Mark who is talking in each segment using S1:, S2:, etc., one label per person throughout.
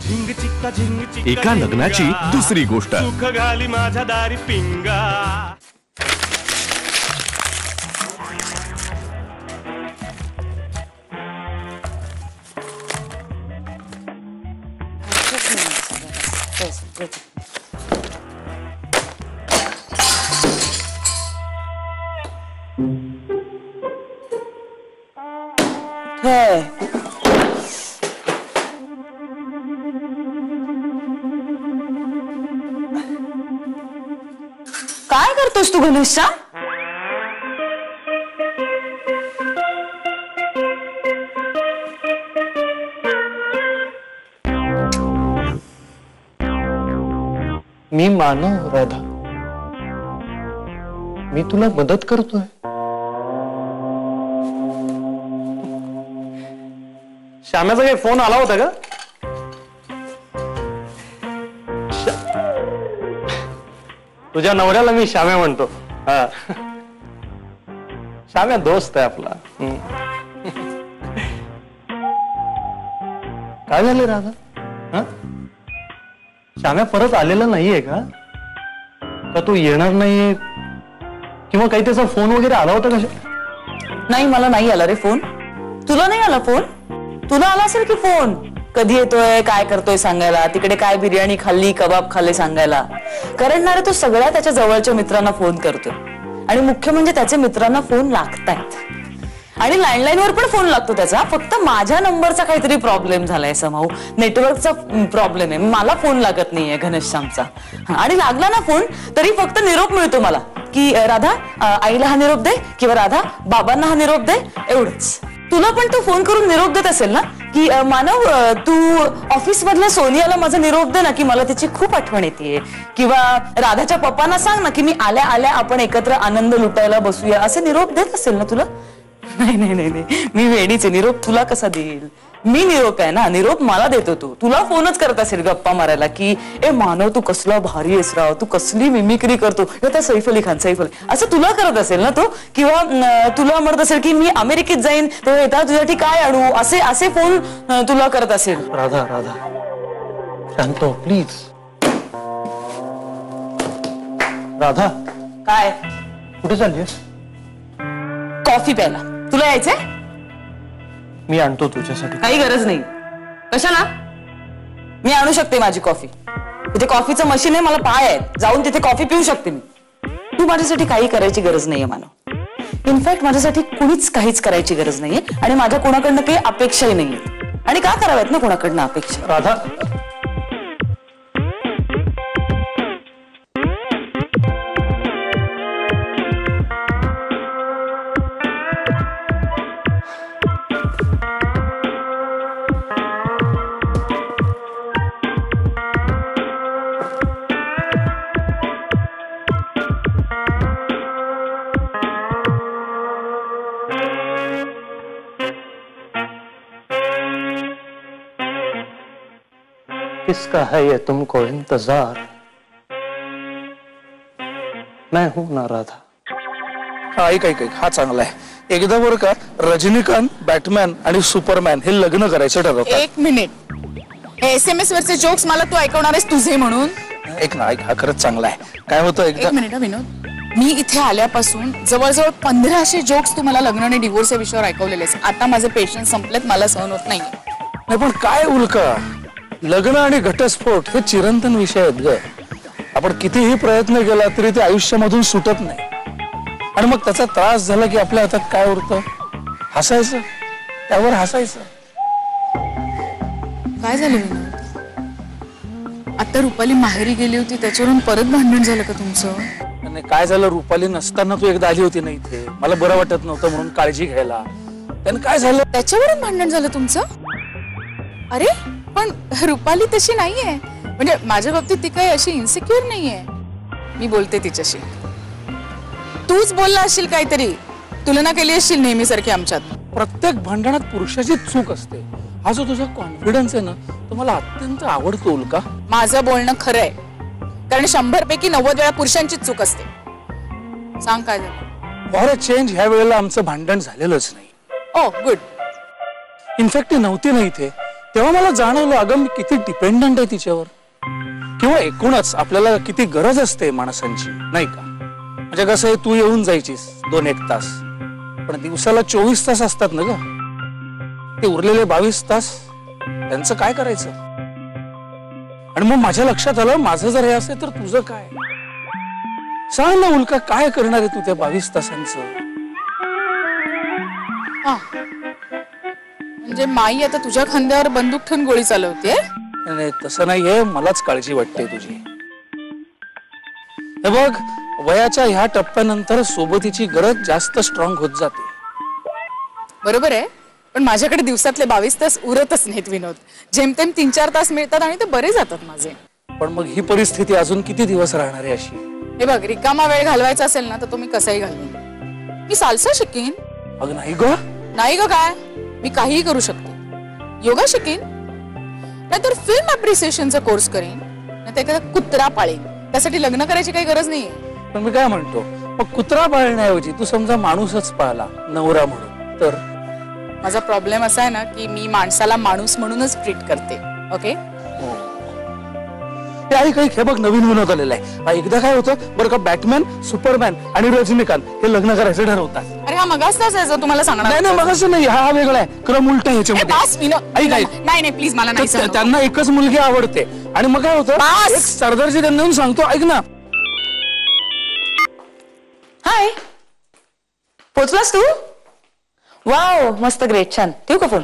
S1: एका लग्नाची दुसरी गोष्ट.
S2: सुख घाली माझ्या दारी पिंगा.
S3: काय करतोस तू गणेशचा?
S4: मी मानव राधा, मी तुला मदत करतोय. श्याम्याचा काही फोन आला होता का? तुझ्या नवऱ्याला मी श्याम्या म्हणतो. हा, श्याम्या दोस्त आहे आपला. काय झाले राधा? हा, श्याम्या परत आलेला नाहीये का? का तू येणार नाहीये किंवा काही त्याचा फोन वगैरे आला होता का?
S3: नाही, मला नाही आला रे फोन. तुला नाही आला फोन? तुला आला असेल की फोन. कधी येतोय, काय करतोय सांगायला, तिकडे काय बिर्याणी खाल्ली, कबाब खाल्ले सांगायला. कारण ना रे तो सगळ्या त्याच्या जवळच्या मित्रांना फोन करतोय आणि मुख्य म्हणजे त्याच्या मित्रांना फोन लागतायत आणि लँडलाईन वर पण फोन लागतो त्याचा. फक्त माझ्या नंबरचा काहीतरी प्रॉब्लेम झालाय, समाऊ नेटवर्कचा प्रॉब्लेम आहे. मला फोन लागत नाहीये घनश्यामचा. आणि लागला ना फोन तरी फक्त निरोप मिळतो मला की राधा आईला हा निरोप दे किंवा राधा बाबांना हा निरोप दे, एवढंच. तुला पण तो फोन करून निरोप देत असेल ना की मानव तू ऑफिस मधल्या सोनियाला माझा निरोप दे ना की मला तिची खूप आठवण येते, किंवा राधाच्या पप्पांना सांग ना की मी आल्या आल्या आपण एकत्र आनंद लुटायला बसूया, असे निरोप देत असेल ना तुला. नाही नाही नाही नाही, मी वेडीचे. निरोप तुला कसा देईल? मी निरोप आहे ना, निरोप मला देतो तू. तुला फोनच करत असेल गप्पा मारायला की ए मानव तू कसला भारी आहेस राव, तू कसली मिमिक्री करतो, त्या सैफ अली खान, सैफ अली, असं तुला करत असेल ना तो. किंवा तुला म्हणत असेल की मी अमेरिकेत जाईन तो येता तुझ्यासाठी काय आणू, असे असे फोन तुला करत असेल.
S4: राधा राधा शांत हो प्लीज. राधा
S3: काय?
S4: कुठे चाललीस?
S3: कॉफी प्यायला. तुला यायचंय?
S4: मी आणतो तुझ्यासाठी.
S3: काही गरज नाही. कशाला? मी आणू शकते माझी कॉफी. तिथे कॉफीचं मशीन आहे, मला पाय आहेत, जाऊन तिथे कॉफी पिऊ शकते मी. तू माझ्यासाठी काही करायची गरज नाहीये मानव. इनफॅक्ट माझ्यासाठी कुणीच काहीच करायची गरज नाहीये आणि माझ्या कोणाकडनं काही अपेक्षाही नाहीये. आणि का कराव्यात ना कोणाकडनं अपेक्षा?
S4: राधा किसका है ये तुमको इंतजार, मैं हूं ना राधा.
S5: हा ऐक ऐक ऐक, हा चांगला आहे. एकदा बरं का रजनीकांत, बॅटमॅन आणि सुपरमॅन हे लग्न करायचं ठरवतात.
S6: एक मिनिट, SMS वरचे जोक्स मला तू ऐकवणार आहेस तुझे म्हणून?
S5: एक ना ऐक, हा खरंच चांगला आहे. काय होतं एकदा.
S6: एक मिनिट विनोद, मी इथे आल्यापासून जवळजवळ 1500 जोक्स तू मला लग्न आणि डिवोर्स या विषयावर ऐकवलेलेस. आता माझे पेशन्स संपलेत, मला सहन होत नाही.
S5: नाही पण काय उलका, लग्न आणि घटस्फोट हे चिरंतन विषय आहेत ग. आपण कितीही प्रयत्न केला तरी ते आयुष्यामधून सुटत नाही. आणि मग त्याचा त्रास झाला की आपल्या हातात काय उरतं? हसायचं, त्यावर हसायचं.
S6: काय झालं विनोद? आता रुपाली माहेरी गेली होती त्याच्यावरून परत भांडण झालं का तुमचं?
S5: आणि काय झालं, रुपाली नसताना तू एकदा आली होती ना इथे, मला बरं वाटत नव्हतं म्हणून काळजी घ्यायला. त्याने काय झालं?
S6: त्याच्यावरून भांडण झालं तुमचं? अरे पण रुपाली तशी नाहीये, म्हणजे माझ्या बाबतीत ती काही अशी इन्सिक्युअर नाहीये. मी बोलते तिच्याशी. तूच बोलला असशील काहीतरी, तुलना केली असशील नेहमी सारखी आमच्यात.
S5: प्रत्येक भांडणात पुरुषाची चूक असते. हा जो तुझा कॉन्फिडन्स आहे ना, तो मला अत्यंत आवडतो उल्का.
S6: माझं बोलणं खरं आहे, कारण 100 पैकी 90 वेळा पुरुषांचीच चूक असते. सांग काय झालं?
S5: फॉर अ चेंज ह्या वेळेला आमचं भांडण झालेलंच नाही.
S6: ओ गुड.
S5: इनफॅक्ट ती नव्हती ना इथे, तेव्हा मला जाणवलं अगं मी किती डिपेंडंट आहे तिच्यावर, किंवा एकूणच आपल्याला किती गरज असते माणसांची, नाही का? म्हणजे कसं आहे, तू येऊन जायचीस 2-1 तास, पण दिवसाला 24 तास असतात ना ग. ते उरलेले 22 तास त्यांचं काय करायचं? आणि मग माझ्या लक्षात आलं, माझं जर हे असेल तर तुझं काय? सांग ना उल्का, काय करणार आहे तू त्या 22 तासांचं?
S6: म्हणजे माई आता तुझ्या खांद्यावर बंदूक ठेवून गोळी चालवते?
S5: नाही तसं नाहीये, मलाच काळजी वाटते तुझी. हे बघ, वयाच्या ह्या टप्प्यानंतर सोबतीची गरज जास्त स्ट्रॉंग होत जाते.
S6: बरोबर आहे, पण माझ्याकडे दिवसातले 22 तास उरतच नाहीत विनोद. जेमतेम 3-4 तास मिळतात आणि ते बरे जातात माझे.
S5: पण मग ही परिस्थिती अजून किती दिवस राहणार आहे अशी?
S6: हे बघ, रिकामा वेळ घालवायचा असेल ना तर तो मी कसाही घालवीन. मी साल्सा शिकीन.
S5: अगं नाही ग.
S6: नाही ग काय, मी काहीही करू शकते. योगा शिकीन, नाहीतर फिल्म अप्रिसिएशनचा कोर्स करीन, नाहीतर एखादा कुत्रा पाळीन. त्यासाठी लग्न करायची काही गरज नाहीये.
S5: पण मी काय म्हणतो, मग कुत्रा पाळण्याऐवजी तू समजा माणूसच पाळला नवरा म्हणून, तर?
S6: माझा प्रॉब्लेम असा आहे ना की मी माणसाला माणूस म्हणूनच ट्रीट करते. ओके,
S5: काही हे बघ नवीन विनोद आलेला आहे. एकदा काय होतं बरं का, बॅटमॅन, सुपरमॅन आणि रजनीकांत हे लग्न करायचं ठरवतात.
S6: अरे हा मगाच तास तुम्हाला सांगणार.
S5: नाही मग असं नाही, हा वेगळा आहे, क्रम उलटा ह्याच्यामध्ये.
S6: नाही प्लीज मला नाही.
S5: त्यांना एकच मुलगी आवडते आणि मग काय होतं, एक सरदारजी त्यांना येऊन सांगतो, ऐक ना.
S3: हाय, पोचलास तू? वाव, मस्त, ग्रेट, छान. ठेवू का फोन?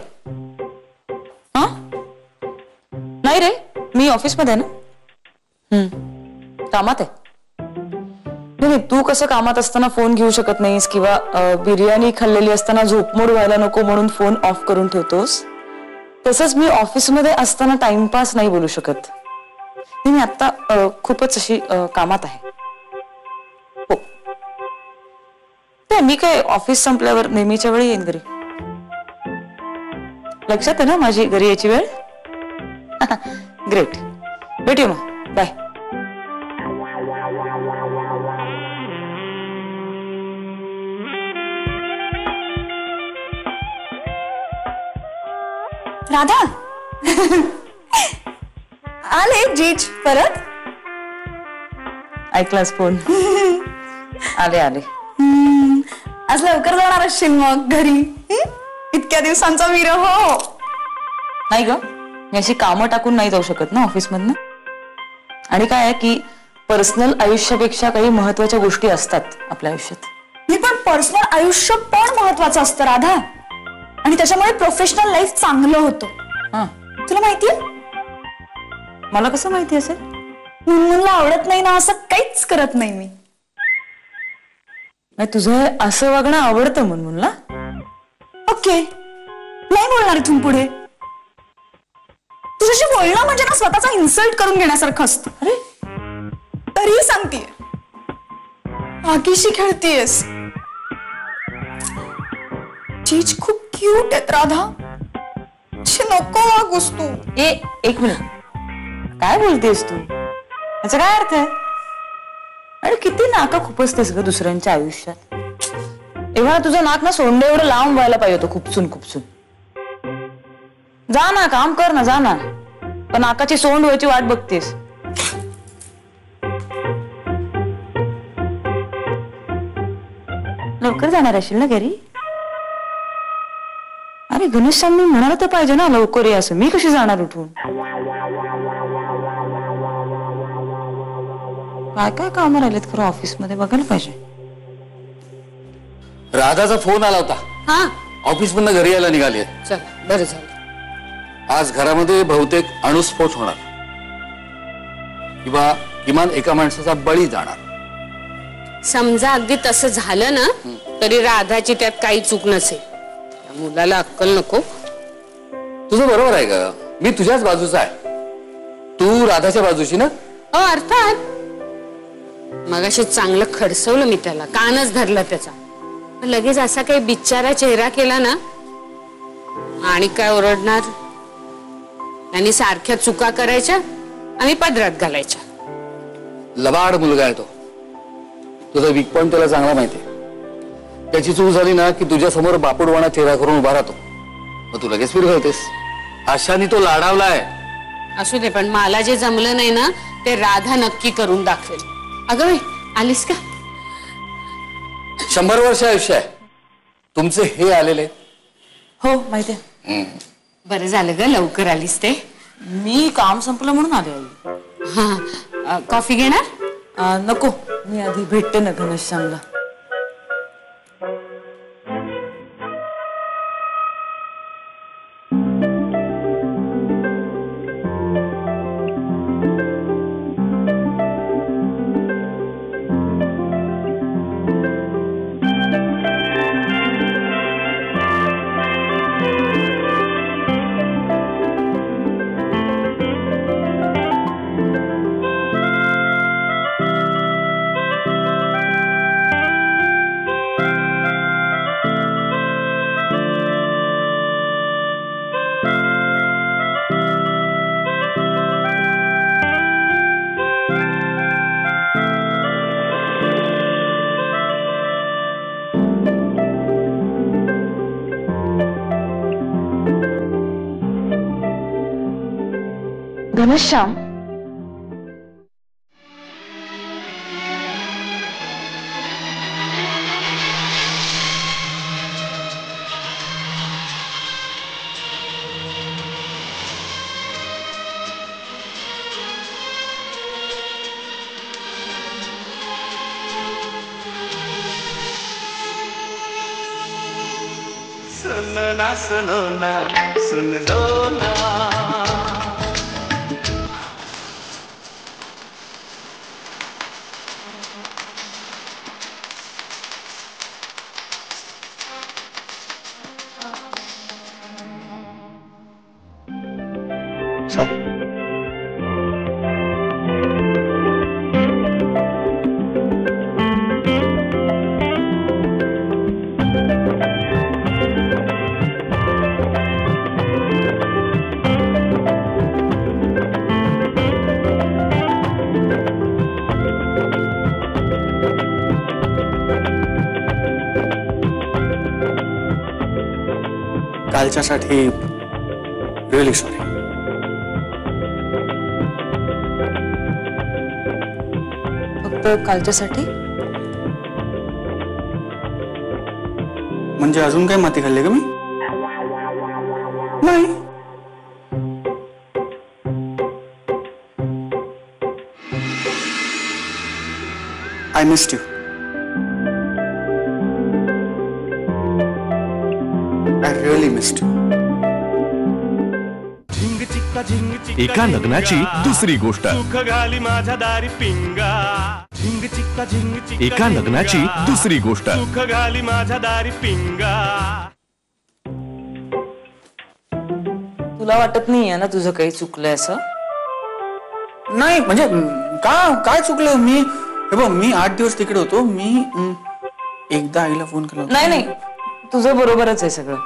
S3: हा नाही रे, मी ऑफिस मध्ये आहे ना. कामात आहे. नाही, तू कसं कामात असताना फोन घेऊ शकत नाहीस किंवा बिर्याणी खाल्लेली असताना झोपमोड व्हायला नको म्हणून फोन ऑफ करून ठेवतोस, तसंच मी ऑफिसमध्ये असताना टाइमपास नाही बोलू शकत. मी आता खूपच अशी कामात आहे. हो, मी काय ऑफिस संपल्यावर नेहमीच्या वेळी येईन घरी. लक्षात आहे ना माझी घरी यायची वेळ? ग्रेट, भेटू मग, बाय.
S7: राधा आले जीज परत?
S3: ऐकलास फोन? आले आले.
S7: आज लवकर जाणार असशील मग घरी? इतक्या दिवसांचा विरह. हो
S3: नाही ग, मी अशी कामं टाकून नाही जाऊ शकत ना ऑफिस मधनं. आणि काय आहे की पर्सनल आयुष्यापेक्षा काही महत्वाच्या गोष्टी असतात आपल्या आयुष्यात.
S7: मी पण पर्सनल आयुष्य पण महत्वाचं असतं राधा, आणि त्याच्यामुळे प्रोफेशनल लाईफ चांगलं होतं.
S3: हा,
S7: तुला माहितीये?
S3: मला कसं माहिती असेल?
S7: मुनमुनला आवडत नाही ना असं काहीच करत नाही मी.
S3: नाही, तुझं असं वागणं आवडतं मुनमुनला.
S7: ओके, नाही बोलणार इथून पुढे. तुझ्याशी बोलणं म्हणजे ना स्वतःचा इन्सल्ट करून घेण्यासारखं असतं.
S3: अरे
S7: तरी सांगतेय, आगीशी खेळतीयस. चीज खूप क्यूट आहेत राधा. नको वागूस तू.
S3: एक मिनिट, काय बोलतेस तू? याचा काय अर्थ आहे? अरे किती नाका खुपसतेस ग दुसऱ्यांच्या आयुष्यात. एव्हा तुझं नाक ना सोंडे एवढं लांब व्हायला पाहिजे होतं, खुपसून खुपसून. जा ना, काम कर ना, जा ना. पण नाकाची सोंड व्हायची वाट बघतेस. लवकर जाणार असेल ना घरी? अरे गणेशांनी म्हणाला तर पाहिजे ना लवकर ये असं. मी कशी जाणार उठून? काय काय कामं राहिलेत खरं ऑफिस मध्ये, बघायला पाहिजे.
S8: राधाचा फोन आला होता.
S6: हा,
S8: ऑफिस मधनं घरी यायला निघाली.
S6: चल बरं झालं.
S8: आज घरामध्ये बहुतेक अणुस्फोट होणार किंवा किमान एका माणसाचा बळी जाणार.
S9: समजा अगदी तसं झालं ना तरी राधाची त्यात काही चूक नसेल. मुलाला अक्कल नको?
S8: तुझं बरोबर आहे का? मी तुझ्याच बाजूचा आहे, तू राधाच्या बाजूची ना?
S9: हो अर्थात. मगाशी चांगलं खडसवलं मी त्याला, कानच धरला त्याचा. लगेच असा काही बिचारा चेहरा केला ना, आणि काय ओरडणार. त्यांनी सारख्या चुका करायच्या आणि पदरात घालायच्या.
S8: लबाड मुलगा आहे तो. तुझा वीक पॉइंट त्याला चांगला माहिती आहे. त्याची चूक झाली ना की तुझ्या समोर बापुडवाणा चेहरा करून उभा राहतो, मग तू लगेच विरघळतेस. आशाने तो लाडावलाय.
S9: असू दे, पण मला जे जमलं नाही ना ते राधा नक्की करून दाखवेल. अगं बाई, आलीस का?
S8: 100 वर्ष आयुष्य आहे तुमचे हे आलेले.
S3: हो माहितीये.
S9: बरं झालं ग लवकर आलीस ते.
S3: मी काम संपलं म्हणून आले आई.
S9: हा, कॉफी घेणार?
S3: नको, मी आधी भेटते ना घनश्यामला.
S7: घनश्याम,
S2: सुनो ना सुन लो ना.
S4: कालच्यासाठी रिअली सॉरी.
S3: फक्त कालच्यासाठी?
S4: म्हणजे अजून काय माती खाल्ली का मी? नाही. I missed you. I really missed you.
S1: एका लग्नाची दुसरी गोष्ट.
S2: सुख घाली माझ्या दारी पिंगा.
S1: एका लग्नाची दुसरी गोष्ट.
S2: सुख घाली माझ्या दारी पिंगा.
S3: तुला वाटत नाहीये ना तुझं काही चुकलंय असं?
S4: नाही म्हणजे काय चुकलं मी? हे बघ, मी 8 दिवस तिकडे होतो. मी एकदा आईला फोन केला.
S3: नाही, तुझं बरोबरच आहे सगळं.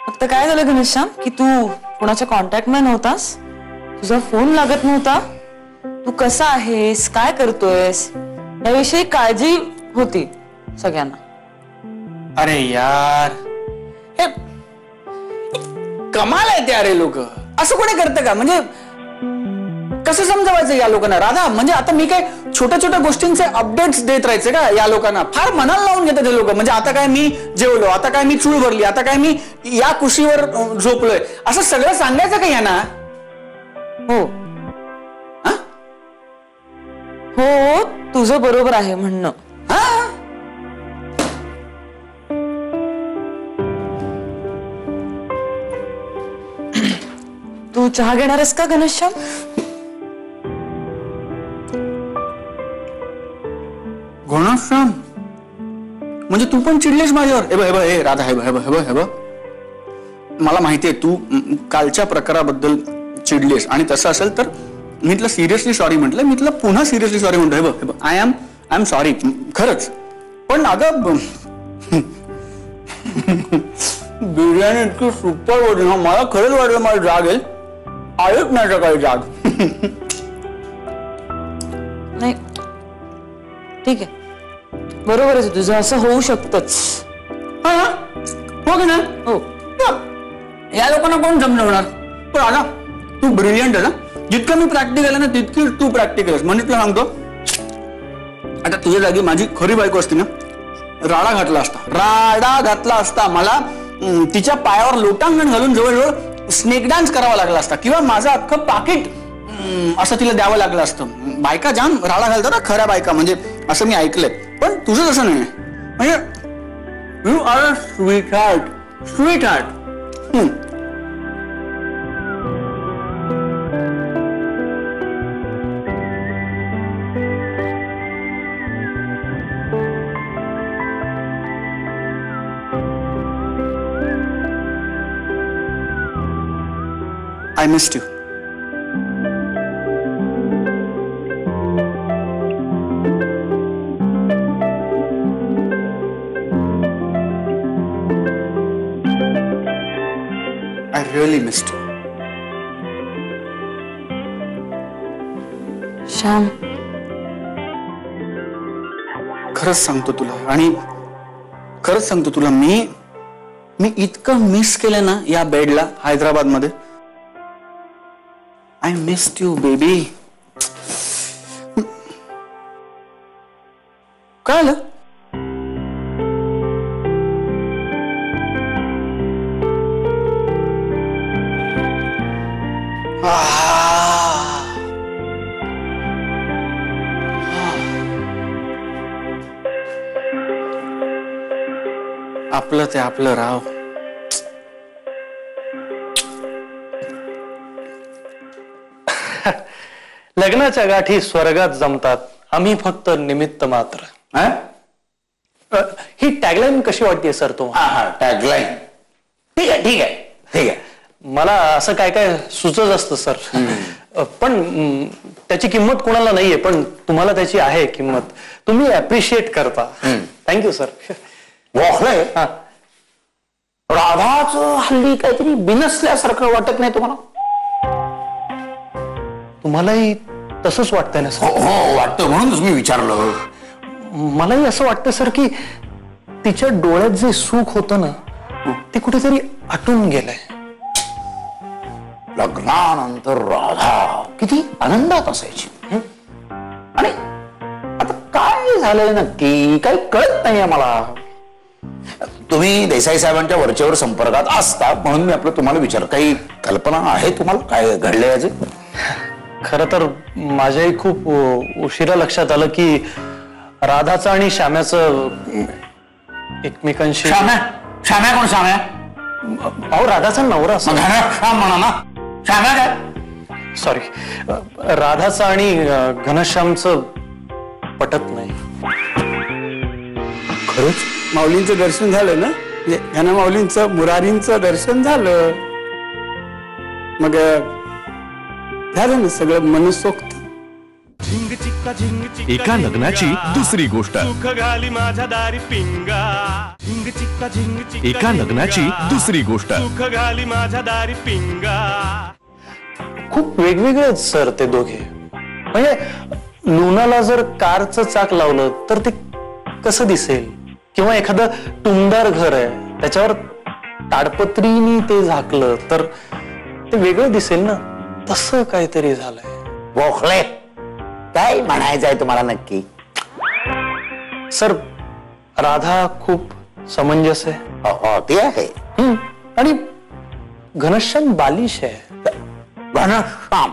S3: फक्त काय झालं घनश्याम की तू कोणाच्या कॉन्टॅक्ट मध्ये नव्हतास, तुझा फोन लागत नव्हता. तू कसा आहेस, काय करतोयस याविषयी काळजी होती सगळ्यांना.
S4: अरे यार, हे कमाल आहे ते. अरे लोक असं कोणी करतं का? म्हणजे कसं समजावायचं या लोकांना? राधा, म्हणजे आता मी काय छोट्या छोट्या गोष्टींचे अपडेट्स देत राहायचे का या लोकांना? फार मनाला लावून घेतात हे लोक. म्हणजे आता काय मी जेवलो, आता काय मी चूळ भरली, आता काय मी या कुशीवर झोपलोय, असं सगळं सांगायचं का यांना?
S3: हो हो, तुझं बरोबर आहे म्हणणं. तू चहा घेणार आहेस का घनश्याम?
S4: घनश्याम, म्हणजे तू पण चिडलीस माझ्यावर? हे राधा, हे बघ, मला माहितीये तू कालच्या प्रकाराबद्दल चिडलीस आणि तसं असेल तर मी तुला सिरियसली सॉरी म्हटलं. मी तुला पुन्हा सिरियसली सॉरी म्हणतो. हे बघ, आय एम सॉरी खरंच. पण अगं बिर्याणी इतकी सुपर होती ना, मला खरंच वाटलं मला जाग येईल. आलीच नाही सकाळी जाग.
S3: नाही, ठीक आहे, बरोबर आहे तुझं. असं होऊ शकतच.
S4: हो की ना?
S3: हो.
S4: या लोकांना कोण समजवणार? पण राधा, तू ब्रिलियंट आहे ना. जितकं मी प्रॅक्टिकल आहे ना तितकीच तू प्रॅक्टिकल आहेस. म्हणजे तुला सांगतो, आता तुझ्या जागी माझी खरी बायको असती ना, राडा घातला असता. मला तिच्या पायावर लोटांगण घालून जवळजवळ स्नेक डान्स करावा लागला असता, किंवा माझं अख्खं पाकिट असं तिला द्यावं लागलं असतं. बायका जाम राडा घालतात ना, खऱ्या बायका, म्हणजे असं मी ऐकलंय. पण तुझं तसं नाही. म्हणजे you are a sweet heart. I missed you. I really missed you.
S3: Shyam,
S4: खरंच सांगतो तुला, आणि खरंच सांगतो तुला, मी इतकं मिस केलं ना या बेडला हैदराबाद मध्ये. I missed you, baby. काय आलं? आपलं ते आपलं राव.
S10: लग्नाच्या गाठी स्वर्गात जमतात, आम्ही फक्त निमित्त मात्र. ही टॅगलाईन कशी वाटते सर तुम्हाला?
S8: टॅगलाईन ठीक आहे.
S10: मला असं काय काय सुचत असतं सर, पण त्याची किंमत कोणाला नाहीये, पण तुम्हाला त्याची आहे किंमत. तुम्ही अप्रिशिएट करता. Thank you sir.
S8: गोखले, राधाचं हल्ली काहीतरी बिनसल्यासारखं वाटत नाही तुम्हाला?
S10: तुम्हालाही तसंच वाटतंय ना सर?
S8: हो वाटतं, म्हणूनच मी विचारलं.
S10: मलाही असं वाटतं सर की तिच्या डोळ्यात जे सुख होतं ना ते कुठेतरी आटून गेलंय.
S8: लग्नानंतर राधा किती आनंदात असायची, आणि आता काय झालंय नक्की काही कळत नाहीये मला. तुम्ही देसाई साहेबांच्या वरचेवर संपर्कात असता म्हणून मी आपलं तुम्हाला विचार, काही कल्पना आहे तुम्हाला काय घडलंय याचे?
S10: खरं तर माझ्याही खूप उशिरा लक्षात आलं की राधाचं आणि श्याम्याचं एकमेकांशी.
S8: श्याम्या कोण? श्याम्या
S10: अहो राधाचा नवरा.
S8: म्हणा ना. श्याम्या काय?
S10: सॉरी, राधाचं आणि घनश्यामचं पटत नाही.
S4: खरंच माऊलींचं दर्शन झालं ना, ह्यानं माऊलींचं मुरारींचं दर्शन झालं, मग झालं ना सगळं मनसोक्त.
S1: एका लग्नाची दुसरी गोष्ट.
S2: सुख घाली माझ्या दारी पिंगा. झिंग चिक्का झिंग चिक्का.
S1: एका लग्नाची दुसरी गोष्ट.
S2: सुख घाली माझ्या दारी पिंगा.
S10: खूप वेगवेगळे आहेत सर ते दोघे. म्हणजे लुनाला जर कारचं चाक लावलं तर ते कसं दिसेल, किंवा एखादं टुमदार घर आहे त्याच्यावर ताडपत्रीनी ते झाकलं तर ते वेगळं दिसेल ना, तसं काहीतरी झालंय.
S8: गोखले, काय म्हणायचंय तुम्हाला नक्की?
S10: सर राधा खूप समंजस आहे.
S8: हो ते आहे.
S10: आणि घनश्याम बालिश आहे.
S8: घनश्याम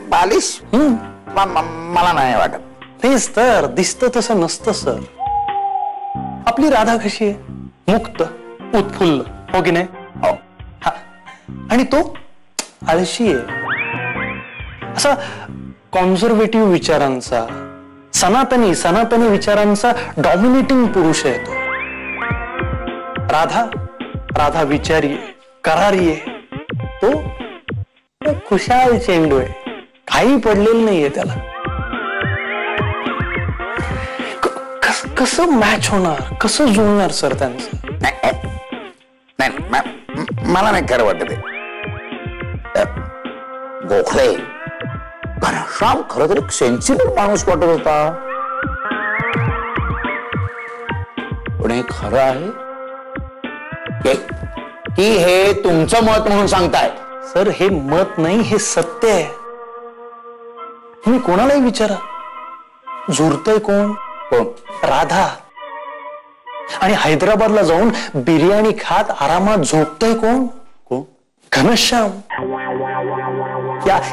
S8: बालिश? मला नाही वाटत.
S10: तेच तर, दिसतं तसं नसतं सर. आपली राधा कशी आहे, मुक्त उत्फुल्ल, हो की नाही?
S8: हो.
S10: आणि तो आळशी आहे, असा कॉन्झर्वेटिव्ह विचारांचा, सनातनी विचारांचा डॉमिनेटिंग पुरुष आहे तो. राधा विचारी आहे, करारी आहे. तो खुशाल चेंडू आहे, काही पडलेलं नाहीये त्याला. कसं मॅच होणार, कसं जुळणार सर त्यांचं?
S8: नाही, मला नाही खरं वाटत आहे. गोखले, घनश्याम खरं तर एक सेन्सिबल माणूस वाटत होता, पण हे खरं आहे की हे तुमचं मत म्हणून सांगताय?
S10: सर हे मत नाही, हे सत्य आहे. तुम्ही कोणालाही विचारा, झुरतय कोण?
S8: कोण?
S10: राधा. आणि हैदराबादला जाऊन बिर्याणी खात आरामात झोपतय कोण?
S8: कोण?
S10: घनश्याम.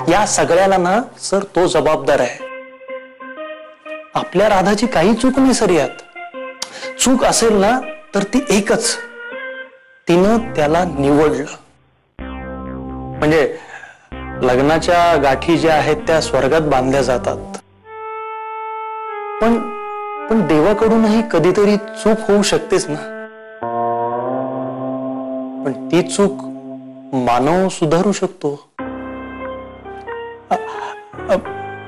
S10: या सगळ्याला ना सर तो जबाबदार आहे. आपल्या राधाची काही चूक नाही सर यात. चूक असेल ना तर ती एकच, तिनं त्याला निवडलं. म्हणजे लग्नाच्या गाठी ज्या आहेत त्या स्वर्गात बांधल्या जातात, पण देवाकडूनही कधीतरी चूक होऊ शकतेच ना. पण ती चूक मानव सुधारू शकतो.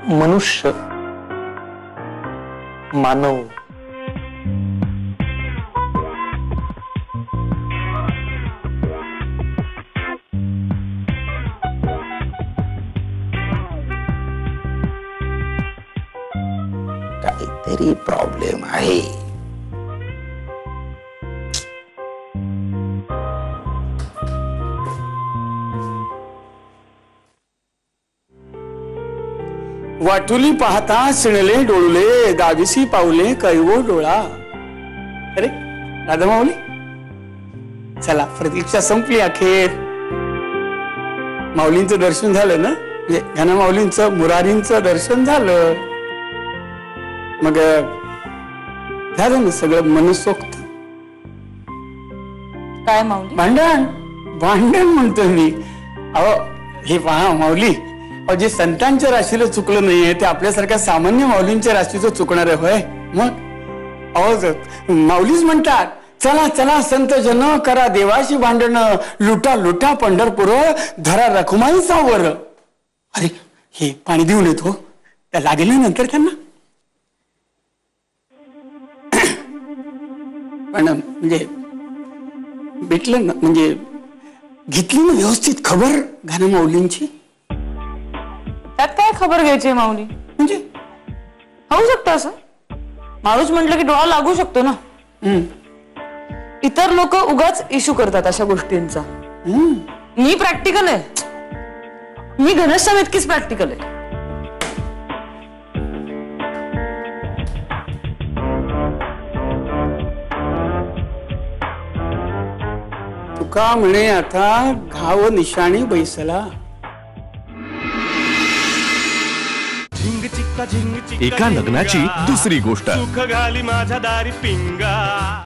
S10: मनुष्य, मानव.
S8: काहीतरी प्रॉब्लेम आहे.
S4: वाटुली पाहता शिणले डोळले, दाविसी पावले कैवो डोळा. अरे राधा माऊली, चला प्रतीक्षा संपली अखेर. माऊलींचं दर्शन झालं ना, म्हणजे घना माऊलींचं, मुरारींचं दर्शन झालं. मग झालं ना सगळं मनसोक्त.
S3: काय माऊली?
S4: भांडण भांडण म्हणतो मी. अहो हे पहा माऊली, जे संतांच्या राशीला चुकलं नाहीये ते आपल्यासारख्या सामान्य माऊलींच्या राशीचं चुकणार आहे होय. मग अहो माऊलीच म्हणतात, चला चला संत जन करा देवाशी भांडण, लुटा लुटा पंढरपूर धरा रखुमाईचा वर. अरे हे पाणी देऊन येतो, त्या लागेल ना नंतर त्यांना. पण म्हणजे भेटलं ना, म्हणजे घेतली ना व्यवस्थित खबर घाना माऊलींची.
S3: त्यात काय खबर घ्यायची माऊली?
S4: म्हणजे
S3: होऊ शकतं असं. माणूस म्हटलं की डोळा लागू शकतो ना. इतर लोक उगाच इश्यू करतात अशा गोष्टींचा. मी प्रॅक्टिकल आहे. मी घनश्याम इतकीच प्रॅक्टिकल आहे.
S4: तुका म्हणे आता घाव निशाणी बैसला.
S1: एका लग्नाची दुसरी गोष्ट.
S2: सुख घाली माझ्या दारी पिंगा.